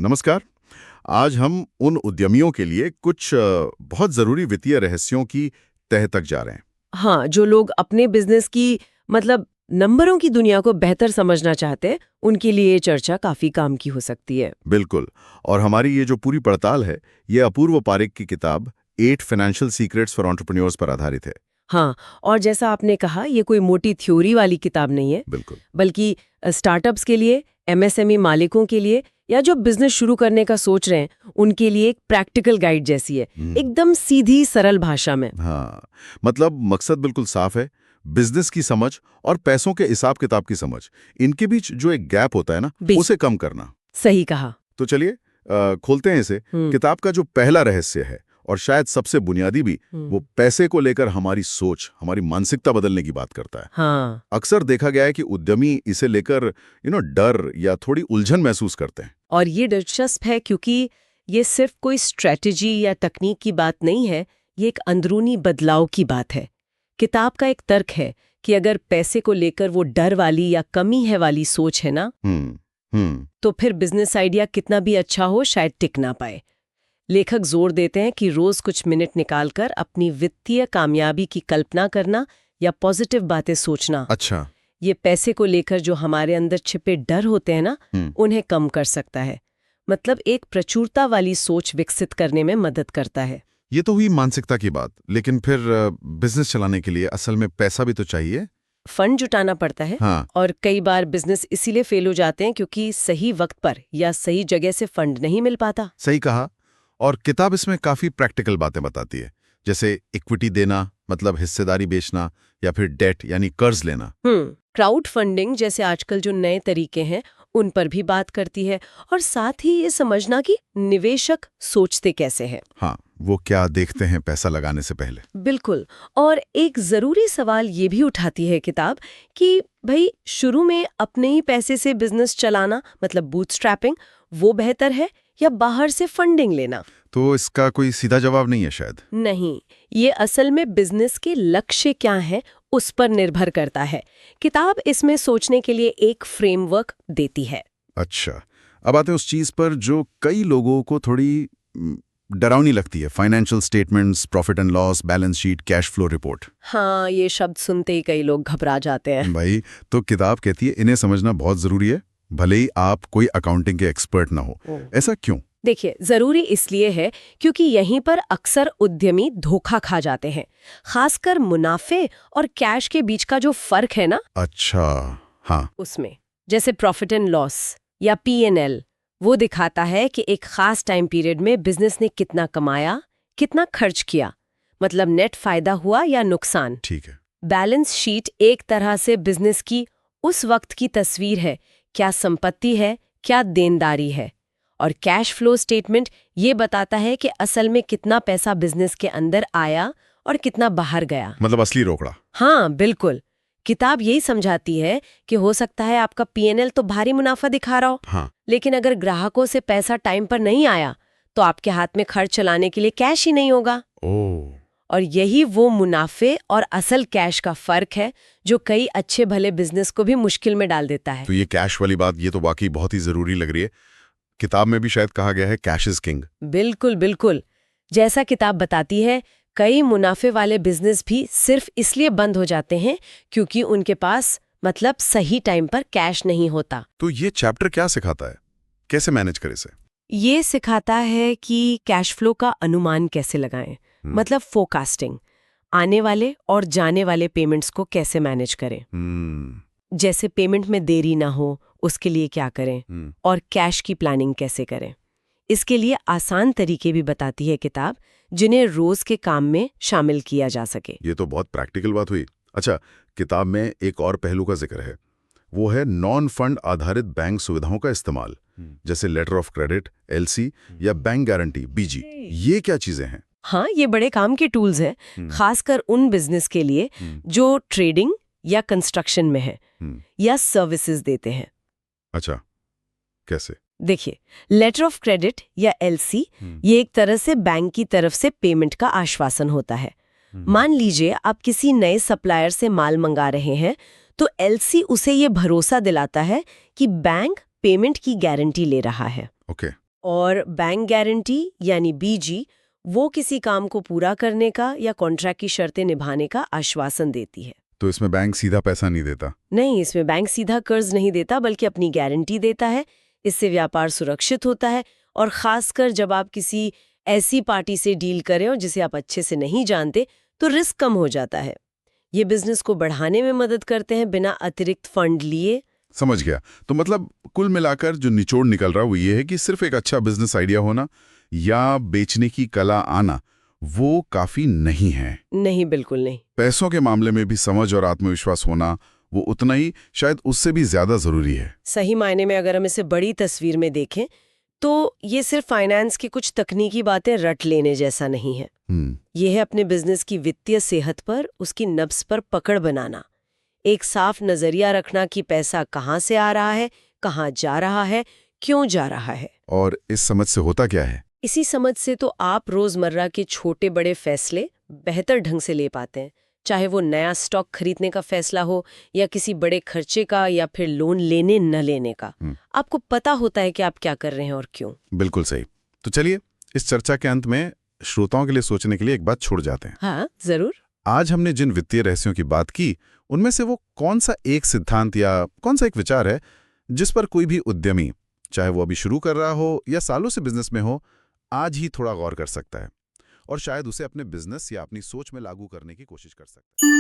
नमस्कार। आज हम उन उद्यमियों के लिए कुछ बहुत ज़रूरी वित्तीय रहस्यों की तह तक जा रहे हैं। हाँ, जो लोग अपने बिजनेस की मतलब नंबरों की दुनिया को बेहतर समझना चाहते हैं, उनके लिए ये चर्चा काफी काम की हो सकती है। बिल्कुल। और हमारी ये जो पूरी पड़ताल है, ये अपूर्व पारिक की किताब 8 फाइनेंशियल सीक्रेट्स फॉर एंटरप्रेन्योर्स पर आधारित है। हाँ, और जैसा आपने कहा, ये कोई मोटी थ्योरी वाली किताब नहीं है, बिल्कुल। बल्कि स्टार्टअप्स के लिए, एमएसएमई मालिकों के लिए या जो बिजनेस शुरू करने का सोच रहे हैं, उनके लिए एक प्रैक्टिकल गाइड जैसी है, एकदम सीधी सरल भाषा में। हाँ, मतलब मकसद बिल्कुल साफ है। बिजनेस की समझ और पैसों के हिसाब किताब की समझ, इनके बीच जो एक गैप होता है ना, उसे कम करना। सही कहा। तो चलिए खोलते हैं इसे। किताब का जो पहला रहस्य है, और शायद सबसे बुनियादी भी, वो पैसे को लेकर हमारी सोच, हमारी मानसिकता बदलने की बात करता है। हाँ। अक्सर देखा गया है कि उद्यमी इसे लेकर डर या थोड़ी उलझन महसूस करते हैं। और ये दिलचस्प है क्योंकि ये सिर्फ कोई स्ट्रेटजी या तकनीक की बात नहीं है, ये एक अंदरूनी बदलाव की बात है। किताब का एक तर्क है कि अगर पैसे को लेकर वो डर वाली या कमी है वाली सोच है ना, तो फिर बिजनेस आइडिया कितना भी अच्छा हो, शायद टिक ना पाए। लेखक जोर देते हैं कि रोज कुछ मिनट निकालकर अपनी वित्तीय कामयाबी की कल्पना करना या पॉजिटिव बातें सोचना, अच्छा, ये पैसे को लेकर जो हमारे अंदर छिपे डर होते हैं ना, उन्हें कम कर सकता है। मतलब एक प्रचुरता वाली सोच विकसित करने में मदद करता है। ये तो हुई मानसिकता की बात, लेकिन फिर बिजनेस चलाने के लिए असल में पैसा भी तो चाहिए। फंड जुटाना पड़ता है। हाँ। और कई बार बिजनेस इसीलिए फेल हो जाते हैं क्योंकि सही वक्त पर या सही जगह से फंड नहीं मिल पाता। सही कहा। और किताब इसमें काफी प्रैक्टिकल बातें बताती है, जैसे इक्विटी देना, मतलब हिस्सेदारी बेचना, या फिर डेट यानी कर्ज लेना। क्राउड फंडिंग जैसे आजकल जो नए तरीके हैं, उन पर भी बात करती है। और साथ ही ये समझना कि निवेशक सोचते कैसे हैं। हाँ, वो क्या देखते हैं पैसा लगाने से पहले। बिल्कुल। और एक जरूरी सवाल ये भी उठाती है किताब कि भाई, शुरू में अपने ही पैसे से बिजनेस चलाना, मतलब बूटस्ट्रैपिंग, वो बेहतर है या बाहर से फंडिंग लेना? तो इसका कोई सीधा जवाब नहीं है शायद। नहीं, ये असल में बिजनेस के लक्ष्य क्या है उस पर निर्भर करता है। किताब इसमें सोचने के लिए एक फ्रेमवर्क देती है। अच्छा, अब आते हैं उस चीज पर जो कई लोगों को थोड़ी डरावनी लगती है, financial statements, profit and loss, balance sheet, cash flow report. हाँ, ये शब्द सुनते ही कई लोग घबरा जाते हैं। भाई, तो किताब कहती है इन्हें समझना बहुत जरूरी है, भले ही आप कोई अकाउंटिंग के एक्सपर्ट ना हो। ऐसा क्यों? देखिए, जरूरी इसलिए है क्योंकि यहीं पर अक्सर उद्यमी धोखा खा जाते हैं, खासकर मुनाफे और कैश के बीच का जो फर्क है ना। अच्छा, हाँ। उसमें जैसे प्रॉफिट एंड लॉस या P&L, वो दिखाता है कि एक खास टाइम पीरियड में बिजनेस ने कितना कमाया, कितना खर्च किया, मतलब नेट फायदा हुआ या नुकसान। ठीक है। बैलेंस शीट एक तरह से बिजनेस की उस वक्त की तस्वीर है, क्या संपत्ति है, क्या देनदारी है। और कैश फ्लो स्टेटमेंट ये बताता है कि असल में कितना पैसा बिजनेस के अंदर आया और कितना बाहर गया, मतलब असली रोकड़ा। हाँ, बिल्कुल। किताब यही समझाती है कि हो सकता है आपका P&L तो भारी मुनाफा दिखा रहा हो, हाँ। लेकिन अगर ग्राहकों से पैसा टाइम पर नहीं आया तो आपके हाथ में खर्च चलाने के लिए कैश ही नहीं होगा। और यही वो मुनाफे और असल कैश का फर्क है जो कई अच्छे भले बिजनेस को भी मुश्किल में डाल देता है। तो ये कैश वाली बात, ये तो वाकई बहुत ही जरूरी लग रही है। किताब में भी शायद कहा गया है कैश इज किंग। बिल्कुल बिल्कुल। जैसा किताब बताती है, कई मुनाफे वाले बिजनेस भी सिर्फ इसलिए बंद हो जाते हैं क्योंकि उनके पास मतलब सही टाइम पर कैश नहीं होता। तो ये चैप्टर क्या सिखाता है, कैसे मैनेज करें इसे? ये सिखाता है कि कैश फ्लो का अनुमान कैसे लगाएं, मतलब फोरकास्टिंग, आने वाले और जाने वाले पेमेंट्स को कैसे मैनेज करें। जैसे पेमेंट में देरी ना हो, उसके लिए क्या करें, और कैश की प्लानिंग कैसे करें। इसके लिए आसान तरीके भी बताती है किताब, जिन्हें रोज के काम में शामिल किया जा सके। ये तो बहुत प्रैक्टिकल बात हुई। अच्छा, किताब में एक और पहलू का जिक्र है, वो है नॉन फंड आधारित बैंक सुविधाओं का इस्तेमाल, जैसे लेटर ऑफ क्रेडिट, LC, या बैंक गारंटी, BG। ये क्या चीजें हैं? हाँ, ये बड़े काम के टूल्स हैं, खासकर उन बिजनेस के लिए जो ट्रेडिंग या कंस्ट्रक्शन में है या सर्विसेज देते हैं। अच्छा, कैसे? देखिए, लेटर ऑफ क्रेडिट या LC, ये एक तरह से बैंक की तरफ से पेमेंट का आश्वासन होता है। मान लीजिए आप किसी नए सप्लायर से माल मंगा रहे हैं, तो LC उसे ये भरोसा दिलाता है कि बैंक पेमेंट की गारंटी ले रहा है। ओके। और बैंक गारंटी यानी बीजी वो किसी काम को पूरा करने का या कॉन्ट्रैक्ट की शर्तें निभाने का आश्वासन देती है। तो इसमें बैंक सीधा पैसा नहीं देता? नहीं, इसमें बैंक सीधा कर्ज नहीं देता बल्कि अपनी गारंटी देता है। इससे व्यापार सुरक्षित होता है और खासकर जब आप किसी ऐसी पार्टी से डील करें और जिसे आप अच्छे से नहीं जानते तो रिस्क कम हो जाता है। ये बिजनेस को बढ़ाने में मदद करते हैं बिना अतिरिक्त फंड लिए। समझ गया। तो मतलब कुल मिलाकर जो निचोड़ निकल रहा वो ये है कि सिर्फ एक अच्छा बिजनेस आइडिया होना या बेचने की कला आना वो काफी नहीं है। नहीं, बिल्कुल नहीं। पैसों के मामले में भी समझ और आत्मविश्वास होना वो उतना ही, शायद उससे भी ज्यादा जरूरी है। सही मायने में अगर हम इसे बड़ी तस्वीर में देखें तो ये सिर्फ फाइनेंस की कुछ तकनीकी बातें रट लेने जैसा नहीं है। ये है अपने बिजनेस की वित्तीय सेहत पर, उसकी नब्ज पर पकड़ बनाना, एक साफ नजरिया रखना कि पैसा कहाँ से आ रहा है, कहाँ जा रहा है, क्यों जा रहा है। और इस समझ से होता क्या है? इसी समझ से तो आप रोजमर्रा के छोटे बड़े फैसले बेहतर ढंग से ले पाते हैं, चाहे वो नया स्टॉक खरीदने का फैसला हो या किसी बड़े खर्चे का या फिर लोन लेने न लेने का। आपको पता होता है कि आप क्या कर रहे हैं और क्यों। बिल्कुल सही। तो चलिए इस चर्चा के अंत में श्रोताओं के लिए सोचने के लिए एक बात छोड़ जाते हैं। हाँ, जरूर। आज हमने जिन वित्तीय रहस्यों की बात की उनमें से वो कौन सा एक सिद्धांत या कौन सा एक विचार है जिस पर कोई भी उद्यमी, चाहे वो अभी शुरू कर रहा हो या सालों से बिजनेस में हो, आज ही थोड़ा गौर कर सकता है और शायद उसे अपने बिजनेस या अपनी सोच में लागू करने की कोशिश कर सकता है।